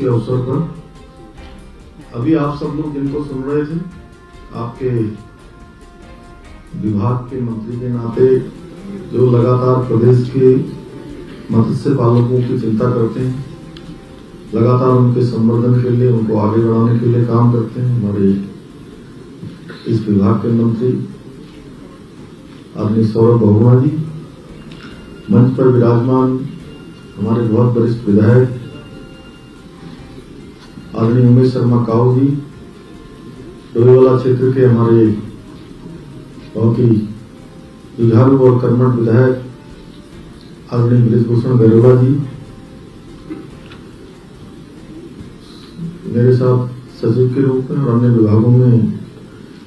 के अवसर पर अभी आप सब लोग जिनको सुन रहे थे, आपके विभाग के मंत्री के नाते जो लगातार प्रदेश के मत्स्य पालकों की चिंता करते हैं, लगातार उनके संवर्धन के लिए, उनको आगे बढ़ाने के लिए काम करते हैं, हमारे इस विभाग के मंत्री आदरणीय सौरभ बहुगुणा जी, मंच पर विराजमान हमारे बहुत वरिष्ठ विधायक आदरणीय उमेश शर्मा काऊ जी, डोईवाला क्षेत्र के हमारे बहुत ही जुझारू और कर्मठ विधायक आदरणीय बृजभूषण गैरोला जी, मेरे साथ सचिव के रूप में और अन्य विभागों में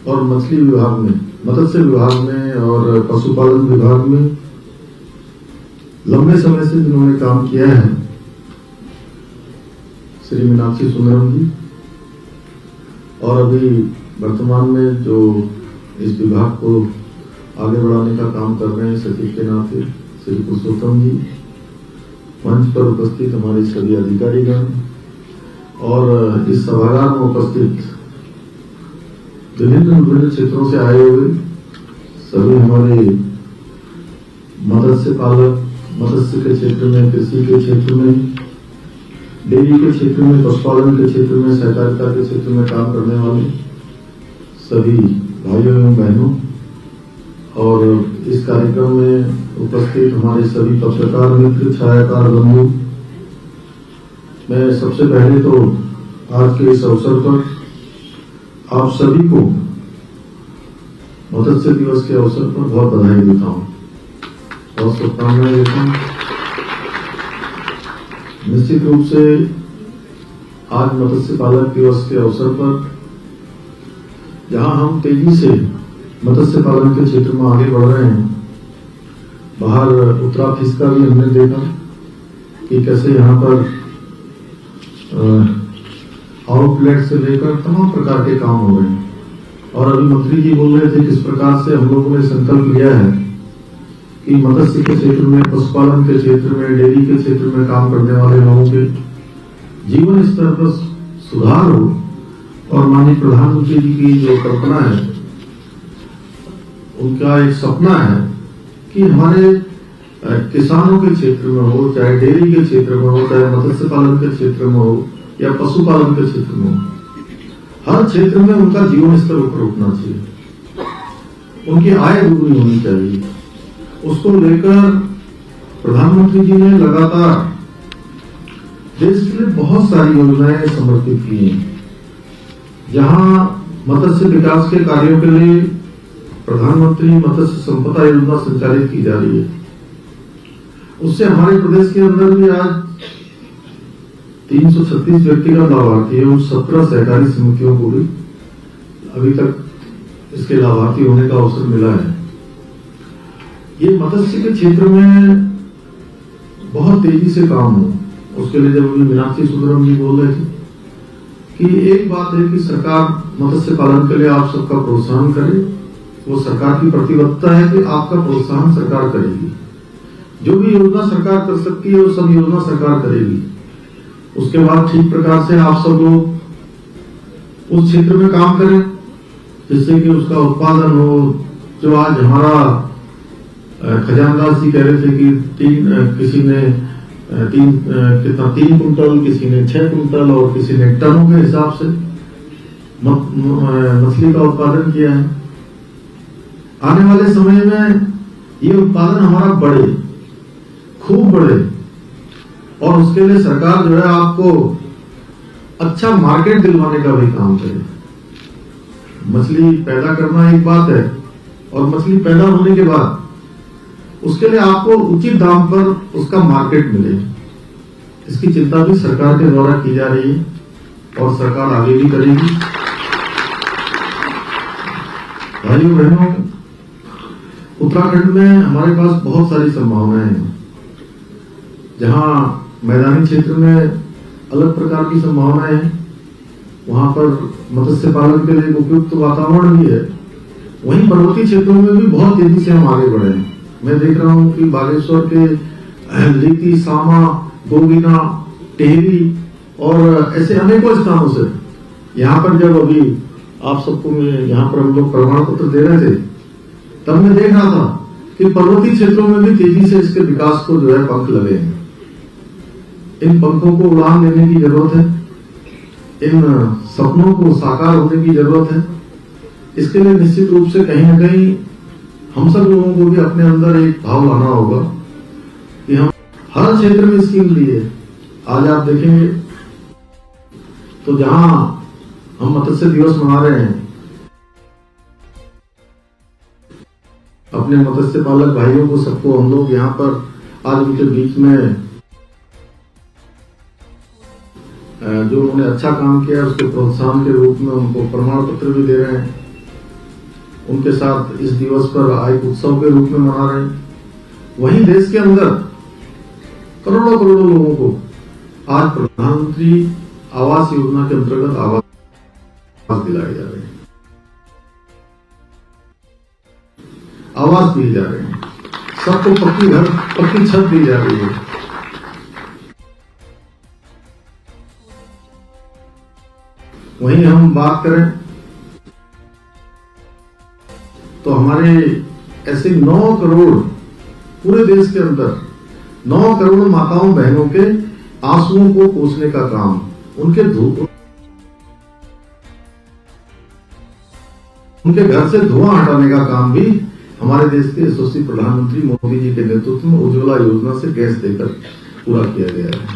और मछली विभाग में, मत्स्य विभाग में और पशुपालन विभाग में लंबे समय से जिन्होंने काम किया है, श्री मीनाक्षी सुंदरम जी, और अभी वर्तमान में जो इस विभाग को आगे बढ़ाने का काम कर रहे हैं सचिव के नाते श्री पुरुषोत्तम जी, मंच पर उपस्थित हमारे सभी अधिकारीगण और इस सभागार में उपस्थित विभिन्न क्षेत्रों से आए हुए सभी हमारे मत्स्य पालक, मत्स्य के क्षेत्र में, कृषि के क्षेत्र में, डेयरी के क्षेत्र में, पशुपालन के क्षेत्र में, सहकारिता के क्षेत्र में काम करने वाले सभी भाइयों एवं बहनों और इस कार्यक्रम में उपस्थित हमारे सभी पत्रकार मित्र, छायाकार बंधु, मैं सबसे पहले तो आज के इस अवसर पर आप सभी को मत्स्य दिवस के अवसर पर बहुत बधाई देता हूँ, बहुत शुभकामनाएं देता हूँ। निश्चित रूप से आज मत्स्य पालक दिवस के अवसर पर जहां हम तेजी से मत्स्य पालन के क्षेत्र में आगे बढ़ रहे हैं, बाहर उत्तरा फिश का भी हमने देखा कि कैसे यहाँ पर आउटलेट से लेकर तमाम प्रकार के काम हो रहे हैं। और अभी मंत्री जी बोल रहे थे किस प्रकार से हम लोगों ने संकल्प लिया है कि मत्स्य के क्षेत्र में, पशुपालन के क्षेत्र में, डेयरी के क्षेत्र में काम करने वाले लोगों के जीवन स्तर पर सुधार हो। और माननीय प्रधानमंत्री जी की जो कल्पना है, उनका एक सपना है कि हमारे किसानों के क्षेत्र में हो, चाहे डेयरी के क्षेत्र में हो, चाहे मत्स्य पालन के क्षेत्र में हो या पशुपालन के क्षेत्र में हो, हर क्षेत्र में उनका जीवन स्तर ऊपर उठना चाहिए, उनकी आय दोगुनी होनी चाहिए। उसको लेकर प्रधानमंत्री जी ने लगातार देश के लिए बहुत सारी योजनाएं समर्पित की हैं। जहां मत्स्य विकास के कार्यों के लिए प्रधानमंत्री मत्स्य संपदा योजना संचालित की जा रही है, उससे हमारे प्रदेश के अंदर भी आज 336 व्यक्तिगत लाभार्थी है, उन 17 सहकारी समितियों को भी अभी तक इसके लाभार्थी होने का अवसर मिला है। ये मत्स्य के क्षेत्र में बहुत तेजी से काम हो, उसके लिए जब मीनाक्षी सुंदरम जी बोल रहे थे कि एक बात है कि सरकार मत्स्य पालन के लिए आप सबका प्रोत्साहन करे, वो सरकार की प्रतिबद्धता है कि आपका प्रोत्साहन सरकार करेगी। जो भी योजना सरकार कर सकती है वो सब योजना सरकार करेगी। उसके बाद ठीक प्रकार से आप सब लोग उस क्षेत्र में काम करें जिससे कि उसका उत्पादन हो। जो आज हमारा खजानदार जी कह रहे थे कि किसी ने 3 कुंटल, किसी ने 6 कुंटल और किसी ने टनों के हिसाब से मछली का उत्पादन किया है। आने वाले समय में ये उत्पादन हमारा बढ़े, खूब बढ़े, और उसके लिए सरकार जो है आपको अच्छा मार्केट दिलवाने का भी काम करे। मछली पैदा करना एक बात है, और मछली पैदा होने के बाद उसके लिए आपको उचित दाम पर उसका मार्केट मिले, इसकी चिंता भी सरकार के द्वारा की जा रही है और सरकार आगे भी करेगी। भाइयों बहनों, उत्तराखंड में हमारे पास बहुत सारी संभावनाएं हैं। जहां मैदानी क्षेत्र में अलग प्रकार की संभावनाएं हैं, वहां पर मत्स्य पालन के लिए उपयुक्त वातावरण भी है, वहीं पर्वतीय क्षेत्रों में भी बहुत तेजी से हम आगे बढ़े हैं। मैं देख रहा हूं कि बागेश्वर के लीती, सामा, गोविना, टेहरी और ऐसे अनेकों स्थानों से यहाँ पर जब अभी आप सबको मैं यहाँ पर हम लोग प्रमाण पत्र दे रहे थे, तब मैं देख रहा था कि पर्वतीय क्षेत्रों में भी तेजी से इसके विकास को जो है पंख लगे हैं। इन पंखों को उड़ान देने की जरूरत है, इन सपनों को साकार होने की जरूरत है। इसके लिए निश्चित रूप से कहीं ना कहीं हम सब लोगों को भी अपने अंदर एक भाव लाना होगा कि हम हर क्षेत्र में स्कीम लिए। आज आप देखेंगे तो जहां हम मत्स्य दिवस मना रहे हैं, अपने मत्स्य पालक भाइयों को सबको हम लोग यहाँ पर आज उनके बीच में जो उन्होंने अच्छा काम किया उसके प्रोत्साहन के रूप में उनको प्रमाण पत्र भी दे रहे हैं। उनके साथ इस दिवस पर एक उत्सव के रूप में मना रहे हैं। वहीं देश के अंदर करोड़ों करोड़ों लोगों को आज प्रधानमंत्री आवास योजना के अंतर्गत आवास दिलाए जा रहे हैं, आवास दिए जा रहे हैं, सबको पक्की घर पक्की छत दी जा रही है। वहीं हम बात करें तो हमारे ऐसे 9 करोड़ पूरे देश के अंदर 9 करोड़ माताओं बहनों के आंसुओं को पोंछने का काम, उनके घर से धुआं हटाने का काम भी हमारे देश के यशस्वी प्रधानमंत्री मोदी जी के नेतृत्व में उज्ज्वला योजना से गैस देकर पूरा किया गया है।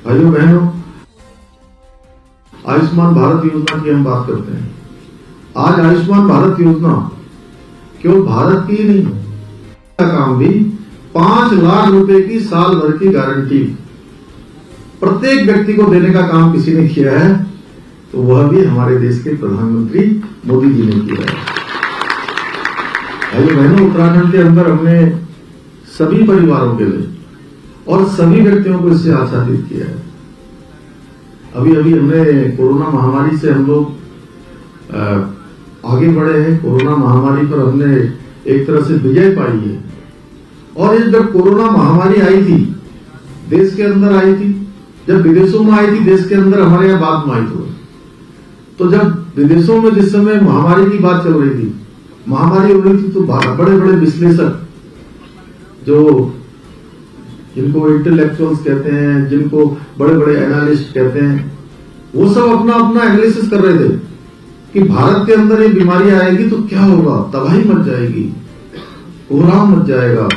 भाइयों बहनों, आयुष्मान भारत योजना की हम बात करते हैं। आज आयुष्मान भारत योजना केवल भारत की ही नहीं का काम भी 5 लाख रुपए की साल भर की गारंटी प्रत्येक व्यक्ति को देने का काम किसी ने किया है तो वह भी हमारे देश के प्रधानमंत्री मोदी जी ने किया है। भाइयों बहनों, उत्तराखंड के अंदर हमने सभी परिवारों के लिए और सभी व्यक्तियों को इससे आच्छादित किया है। अभी अभी हमने कोरोना महामारी से हम लोग आगे बढ़े हैं। कोरोना महामारी पर हमने एक तरह से विजय पाई है। और ये जब कोरोना महामारी आई थी, देश के अंदर आई थी, जब विदेशों में आई थी, देश के अंदर हमारे यहाँ बाद में आई थी। तो जब विदेशों में जिस समय महामारी की बात चल रही थी, महामारी हो रही थी, तो बड़े बड़े विश्लेषक जो जिनको इंटेलेक्चुअल्स कहते हैं, जिनको बड़े बड़े एनालिस्ट कहते हैं, वो सब अपना अपना एनालिसिस कर रहे थे कि भारत के अंदर ये बीमारी आएगी तो क्या होगा, तबाही मच जाएगी, कोहराम मच जाएगा,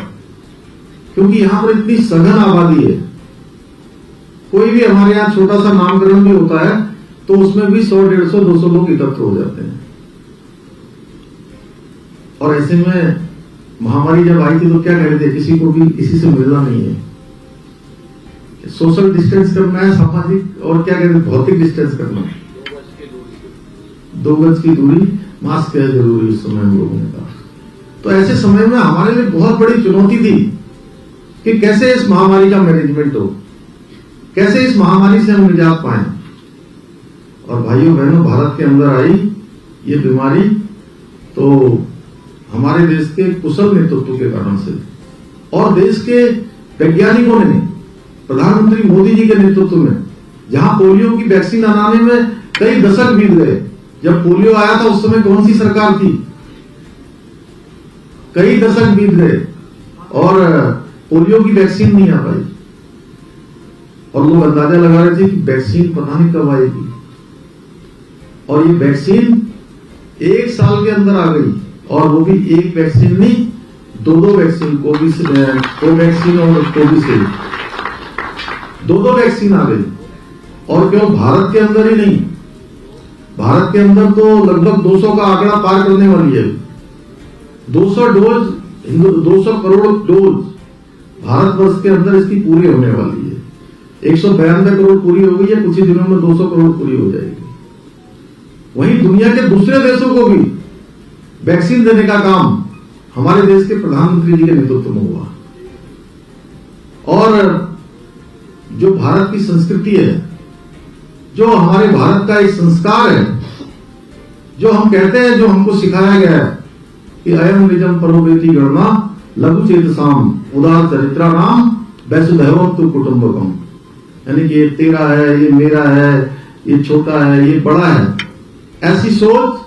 क्योंकि यहां पर इतनी सघन आबादी है। कोई भी हमारे यहाँ छोटा सा नामकरण भी होता है तो उसमें भी 100, 150, 200 लोग एकत्र हो जाते हैं। और ऐसे में महामारी जब आई थी तो क्या कह रहे थे, किसी को भी किसी से मिलना नहीं है, सोशल डिस्टेंस करना है, सामाजिक और क्या कहते हैं भौतिक डिस्टेंस करना है, 2 गज की दूरी, मास्क है जरूरी। उस समय हम लोगों ने कहा। तो ऐसे समय में हमारे लिए बहुत बड़ी चुनौती थी कि कैसे इस महामारी का मैनेजमेंट हो, कैसे इस महामारी से हम निजात पाएं। और भाइयों बहनों, भारत के अंदर आई ये बीमारी तो हमारे देश के कुशल नेतृत्व के कारण से और देश के वैज्ञानिकों ने प्रधानमंत्री मोदी जी के नेतृत्व में, जहां पोलियो की वैक्सीन बनाने में कई दशक बीत गए। जब पोलियो आया था उस समय कौन सी सरकार थी, कई दशक बीत गए और पोलियो की वैक्सीन नहीं आ पाई। और लोग अंदाजा लगा रहे थे कि वैक्सीन पता नहीं कब आएगी, और ये वैक्सीन 1 साल के अंदर आ गई। और वो भी एक वैक्सीन नहीं, 2 वैक्सीन, कोवैक्सीन और कोविशील्ड, 2 वैक्सीन आ गई। और केवल भारत के अंदर ही नहीं, भारत के अंदर तो लगभग 200 का आंकड़ा पार करने वाली है। 200 डोज, 200 करोड़ डोज भारतवर्ष के अंदर इसकी पूरी होने वाली है। 192 करोड़ पूरी हो गई है, कुछ ही दिनों में 200 करोड़ पूरी हो जाएगी। वहीं दुनिया के दूसरे देशों को भी वैक्सीन देने का काम हमारे देश के प्रधानमंत्री जी के नेतृत्व में हुआ। और जो भारत की संस्कृति है, जो हमारे भारत का एक संस्कार है, जो हम कहते हैं, जो हमको सिखाया गया है कि अयम निजम परोवेति गणना लघु चेतसाम उदार चरित्रा नाम वसुधैवम तु कुटुंबकम, यानी कि ये तेरा है, ये मेरा है, ये छोटा है, ये बड़ा है, ऐसी सोच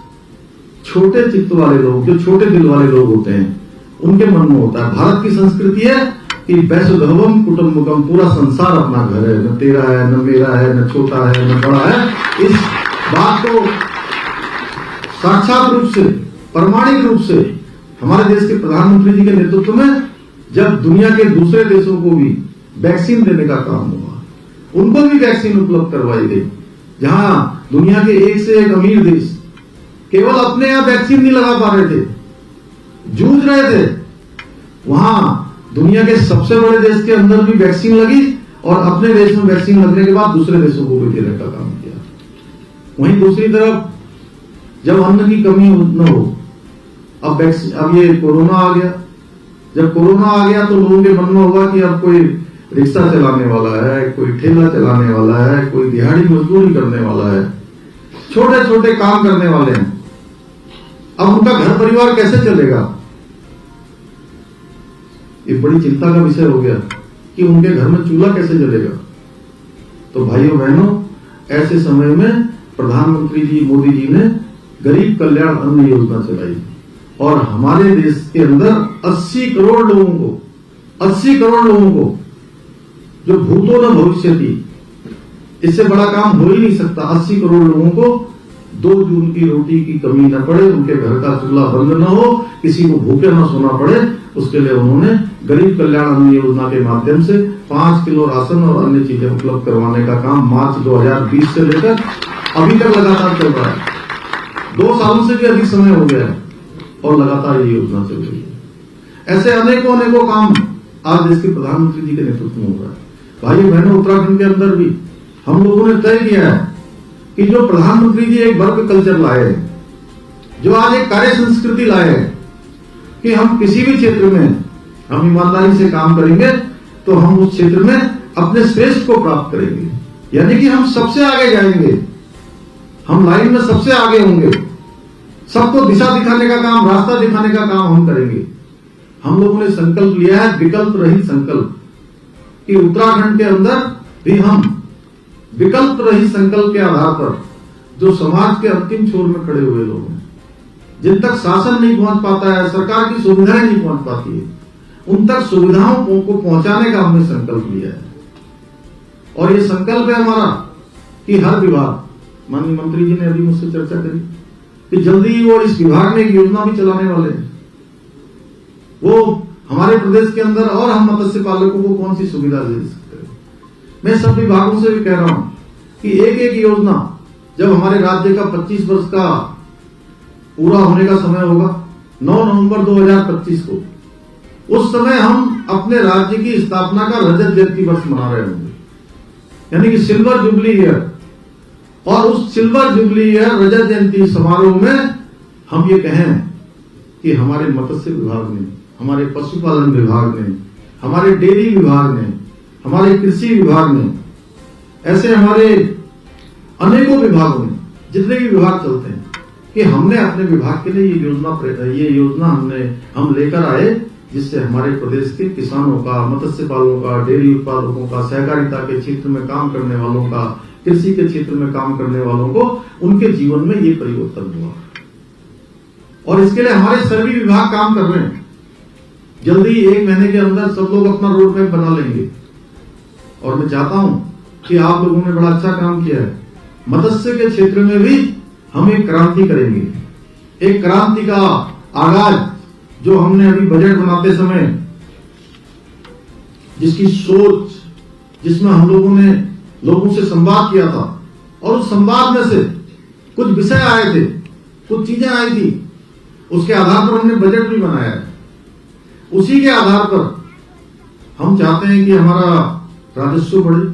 छोटे चित्त वाले लोग, जो छोटे दिल वाले लोग होते हैं, उनके मन में होता है। भारत की संस्कृति है कि वसुधैवम कुटुंबकम, पूरा संसार अपना घर है, न तेरा है, न मेरा है, न छोटा है, न बड़ा है। इस बात को साक्षात रूप से, प्रामाणिक रूप से हमारे देश के प्रधानमंत्री जी के नेतृत्व में जब दुनिया के दूसरे देशों को भी वैक्सीन देने का काम हुआ, उनको भी वैक्सीन उपलब्ध करवाई गई, जहां दुनिया के एक से एक अमीर देश केवल अपने यहां वैक्सीन नहीं लगा पा रहे थे, जूझ रहे थे, वहां दुनिया के सबसे बड़े देश के अंदर भी वैक्सीन लगी और अपने देश में वैक्सीन लगने के बाद दूसरे देशों को भी देने का काम किया। वहीं दूसरी तरफ जब अन्न की कमी न हो, अब ये कोरोना आ गया, जब कोरोना आ गया तो लोगों के मन में होगा कि अब कोई रिक्शा चलाने वाला है, कोई ठेला चलाने वाला है, कोई दिहाड़ी मजदूरी करने वाला है, छोटे छोटे काम करने वाले हैं, अब उनका घर परिवार कैसे चलेगा? ये बड़ी चिंता का विषय हो गया कि उनके घर में चूल्हा कैसे जलेगा। तो भाइयों बहनों, ऐसे समय में प्रधानमंत्री जी मोदी जी ने गरीब कल्याण अन्न योजना चलाई और हमारे देश के अंदर 80 करोड़ लोगों को जो भूतों न भविष्यति, इससे बड़ा काम हो ही नहीं सकता। 80 करोड़ लोगों को 2 जून की रोटी की कमी न पड़े, उनके घर का चूल्हा बंद न हो, किसी को भूखे न सोना पड़े, उसके लिए उन्होंने गरीब कल्याण अन्न योजना के माध्यम से 5 किलो राशन और अन्य चीजें उपलब्ध करवाने का काम मार्च 2020 से लेकर अभी तक लगातार चल रहा है। 2 सालों से भी अधिक समय हो गया है और लगातार ये योजना चल रही है। ऐसे अनेकों काम आज देश के प्रधानमंत्री जी के नेतृत्व में हो रहा है। भाई बहनों, उत्तराखंड के अंदर भी हम लोगों ने तय किया है कि जो प्रधानमंत्री जी एक वर्क कल्चर लाए हैं, जो आज एक कार्य संस्कृति लाए हैं कि हम किसी भी क्षेत्र में हम ईमानदारी से काम करेंगे तो हम उस क्षेत्र में अपने श्रेष्ठ को प्राप्त करेंगे, यानी कि हम सबसे आगे जाएंगे, हम लाइन में सबसे आगे होंगे, सबको दिशा दिखाने का काम, रास्ता दिखाने का काम हम करेंगे। हम लोगों ने संकल्प लिया है, विकल्प रहित संकल्प, कि उत्तराखंड के अंदर भी हम विकल्प रहित संकल्प के आधार पर जो समाज के अंतिम छोर में खड़े हुए लोग हैं, जिन तक शासन नहीं पहुंच पाता है, सरकार की सुविधाएं नहीं पहुंच पाती है, उन तक सुविधाओं को पहुंचाने का हमने संकल्प लिया है। और ये संकल्प है हमारा कि हर विभाग, माननीय मंत्री जी ने अभी मुझसे चर्चा करी कि जल्दी ही वो इस विभाग में एक योजना भी चलाने वाले हैं। वो हमारे प्रदेश के अंदर और हम मत्स्य पालकों को कौन सी सुविधा दे सकते हैं। मैं सब विभागों से भी कह रहा हूं कि एक एक योजना, जब हमारे राज्य का 25 वर्ष का पूरा होने का समय होगा 9 नवंबर 2025 को, उस समय हम अपने राज्य की स्थापना का रजत जयंती वर्ष मना रहे होंगे, यानी कि सिल्वर जुबली ईयर। और उस सिल्वर जुबली ईयर रजत जयंती समारोह में हम ये कहें कि हमारे मत्स्य विभाग ने, हमारे पशुपालन विभाग ने, हमारे डेयरी विभाग ने, हमारे कृषि विभाग ने, ऐसे हमारे अनेकों विभागों ने, जितने भी विभाग चलते हैं, कि हमने अपने विभाग के लिए ये योजना हम लेकर आए, जिससे हमारे प्रदेश के किसानों का, मत्स्य पालकों का, डेयरी उत्पादकों का, सहकारिता के क्षेत्र में काम करने वालों का, कृषि के क्षेत्र में काम करने वालों को, उनके जीवन में ये परिवर्तन हुआ। और इसके लिए हमारे सभी विभाग काम कर रहे हैं। जल्दी 1 महीने के अंदर सब लोग अपना रोड मैप बना लेंगे। और मैं चाहता हूं कि आप लोगों ने बड़ा अच्छा काम किया है। मत्स्य के क्षेत्र में भी हम एक क्रांति करेंगे, एक क्रांति का आगाज, जो हमने अभी बजट बनाते समय जिसकी सोच, जिसमें हम लोगों ने लोगों से संवाद किया था, और उस संवाद में से कुछ विषय आए थे, कुछ चीजें आई थी, उसके आधार पर हमने बजट भी बनाया है। उसी के आधार पर हम चाहते हैं कि हमारा राजस्व बढ़े,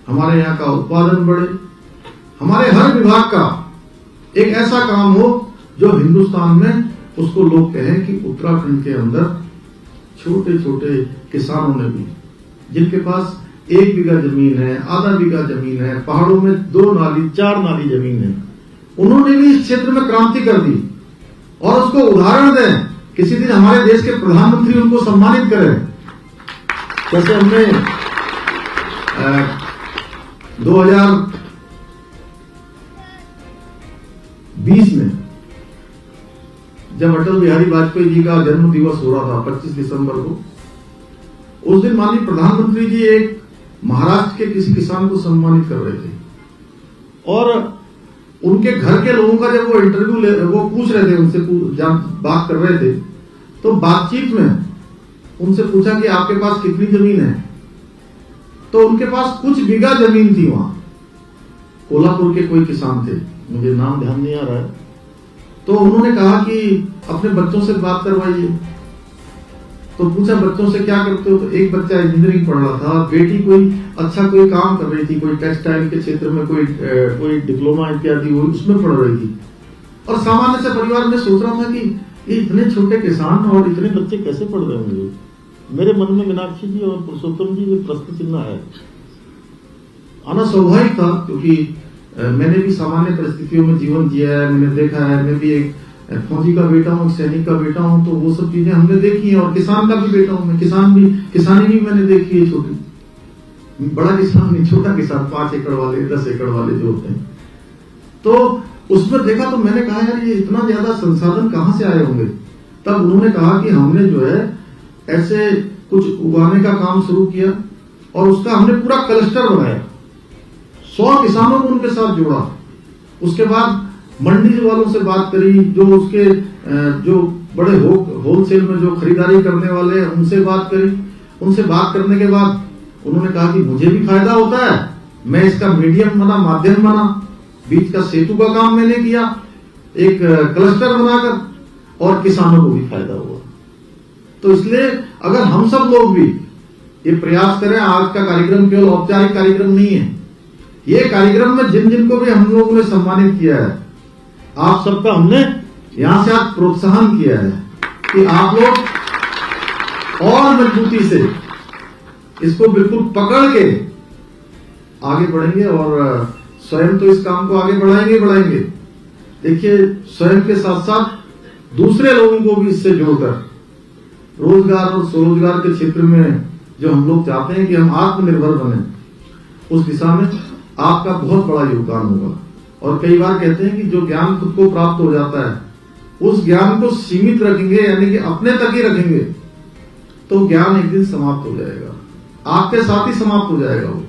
हमारे यहाँ का उत्पादन बढ़े, हमारे हर विभाग का एक ऐसा काम हो जो हिंदुस्तान में उसको लोग कहें कि उत्तराखंड के अंदर छोटे छोटे किसानों ने भी, जिनके पास 1 बीघा जमीन है, आधा बीघा जमीन है, पहाड़ों में 2 नाली 4 नाली जमीन है, उन्होंने भी इस क्षेत्र में क्रांति कर दी। और उसको उदाहरण दें किसी दिन हमारे देश के प्रधानमंत्री उनको सम्मानित करें। जैसे हमने 2020 में जब अटल बिहारी वाजपेयी जी का जन्म दिवस हो रहा था 25 दिसंबर को, उस दिन माननीय प्रधानमंत्री जी एक महाराष्ट्र के किसी किसान को सम्मानित कर रहे थे और उनके घर के लोगों का जब वो इंटरव्यू वो पूछ रहे थे, उनसे बात कर रहे थे, तो बातचीत में उनसे पूछा कि आपके पास कितनी जमीन है, तो उनके पास कुछ बीघा जमीन थी। वहां कोल्हापुर के कोई किसान थे, मुझे नाम ध्यान नहीं आ रहा है, तो उन्होंने कहा कि अपने बच्चों से बात करवाइए। तो पूछा बच्चों से क्या करते हो, तो एक बच्चा इंजीनियरिंग पढ़ रहा था, बेटी कोई काम कर रही थी, कोई टेक्सटाइल के क्षेत्र में कोई डिप्लोमा इत्यादि वो उसमें पढ़ रही थी। और सामान्य से परिवार में सोच रहा था कि ये इतने छोटे किसान और इतने बच्चे कैसे पढ़ रहे होंगे। मेरे मन में मीनाक्षी जी और पुरुषोत्तम जी प्रश्न चिन्ह है आना स्वाभाविक था, क्योंकि मैंने भी सामान्य परिस्थितियों में जीवन जिया है, मैंने देखा है, मैं भी एक फौजी का बेटा हूँ, सैनिक का बेटा हूँ, तो वो सब चीजें हमने देखी है। और किसान का भी बेटा हूँ मैं, किसानी भी मैंने देखी है, छोटी बड़ा किसान नहीं, छोटा किसान, 5 एकड़ वाले 10 एकड़ वाले जो होते हैं। तो उसमें देखा तो मैंने कहा यार ये इतना ज्यादा संसाधन कहां से आए होंगे। तब उन्होंने कहा कि हमने जो है ऐसे कुछ उगाने का काम शुरू किया और उसका हमने पूरा क्लस्टर बनाया, 100 किसानों को उनके साथ जोड़ा। उसके बाद मंडी वालों से बात करी, जो उसके जो बड़े होलसेल में जो खरीदारी करने वाले हैं उनसे बात करी। उनसे बात करने के बाद उन्होंने कहा कि मुझे भी फायदा होता है, मैं इसका मीडियम बना, माध्यम बना, बीच का सेतु का काम मैंने किया, एक क्लस्टर बनाकर, और किसानों को भी फायदा हुआ। तो इसलिए अगर हम सब लोग भी ये प्रयास करें, आज का कार्यक्रम केवल औपचारिक कार्यक्रम नहीं है, ये कार्यक्रम में जिन को भी हम लोगों ने सम्मानित किया है, आप सबका हमने यहां से आज प्रोत्साहन किया है कि आप लोग और मजबूती से इसको बिल्कुल पकड़ के आगे बढ़ेंगे और स्वयं तो इस काम को आगे बढ़ाएंगे। देखिए, स्वयं के साथ साथ दूसरे लोगों को भी इससे जोड़कर रोजगार और स्वरोजगार के क्षेत्र में जो हम लोग चाहते हैं कि हम आत्मनिर्भर बने, उस दिशा में आपका बहुत बड़ा योगदान होगा। और कई बार कहते हैं कि जो ज्ञान खुद को प्राप्त हो जाता है, उस ज्ञान को सीमित रखेंगे, यानी कि अपने तक ही रखेंगे, तो ज्ञान एक दिन समाप्त हो जाएगा, आपके साथ ही समाप्त हो जाएगा। वो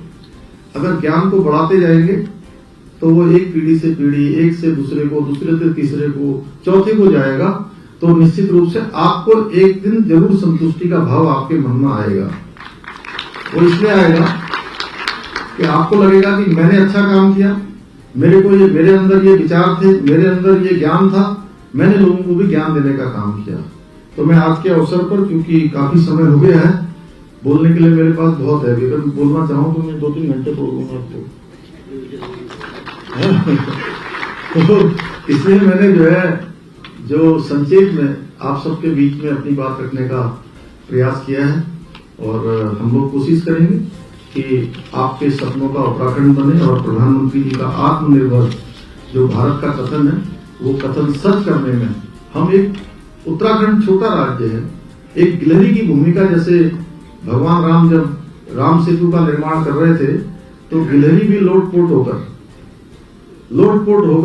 अगर ज्ञान को बढ़ाते जाएंगे तो वो एक पीढ़ी से पीढ़ी, एक से दूसरे को, दूसरे से तीसरे को, चौथे को जाएगा, तो निश्चित रूप से आपको एक दिन जरूर संतुष्टि का भाव आपके मन में आएगा। वो इसलिए आएगा कि आपको लगेगा कि मैंने अच्छा काम किया, मेरे अंदर ये विचार थे, मेरे अंदर ये ज्ञान था, मैंने लोगों को भी ज्ञान देने का काम किया। तो मैं आज के अवसर पर, क्योंकि काफी समय हो गया है, बोलने के लिए मेरे पास बहुत है, अगर बोलना चाहूं तो मैं 2-3 घंटे बोल दूंगा आपको। तो इसलिए मैंने जो संक्षेप में आप सबके बीच में अपनी बात रखने का प्रयास किया है, और हम लोग कोशिश करेंगे कि आपके सपनों का उत्तराखंड बने और प्रधानमंत्री जी का आत्मनिर्भर जो भारत का कथन है, वो कथन सच करने में हम एक, उत्तराखंड छोटा राज्य है, एक गिलहरी की भूमिका, जैसे भगवान राम जब राम सेतु का निर्माण कर रहे थे, तो गिलहरी भी लोटपोट होकर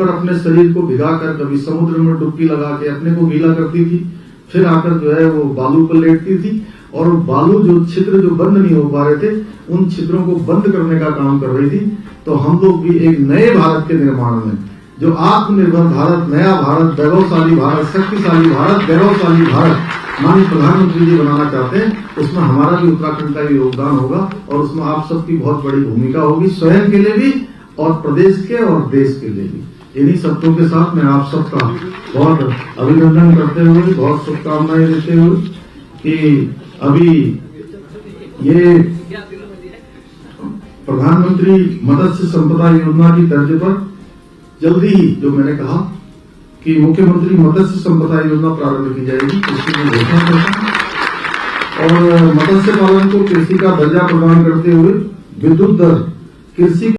अपने शरीर को भिगाकर कभी समुद्र में डुबकी लगा के अपने को गीला करती थी, फिर आकर जो है वो बालू पर लेटती थी, और बालू जो छिद्र जो बंद नहीं हो पा रहे थे, उन छिद्रों को बंद करने का काम कर रही थी। तो हम लोग भी एक नए भारत के निर्माण में, जो आत्मनिर्भर भारत, नया भारत, वैभवशाली भारत, शक्तिशाली भारत, गौरवशाली भारत माननीय प्रधानमंत्री जी बनाना चाहते हैं, उसमें हमारा भी उत्तराखंड का भी योगदान होगा, और उसमें आप सबकी बहुत बड़ी भूमिका होगी, स्वयं के लिए भी और प्रदेश के और देश के लिए भी। इन्हीं शब्दों के साथ मैं आप सबका बहुत अभिनंदन करते हुए, बहुत शुभकामनाएं देते हुए कि अभी ये प्रधानमंत्री मत्स्य संपदा योजना की तर्ज पर जल्दी ही, जो मैंने कहा कि मुख्यमंत्री मत्स्य संपदा योजना प्रारंभ की जाएगी, इसकी मैं घोषणा करता हूं। और मत्स्य पालन को कृषि का दर्जा प्रदान करते हुए विद्युत दर कृषि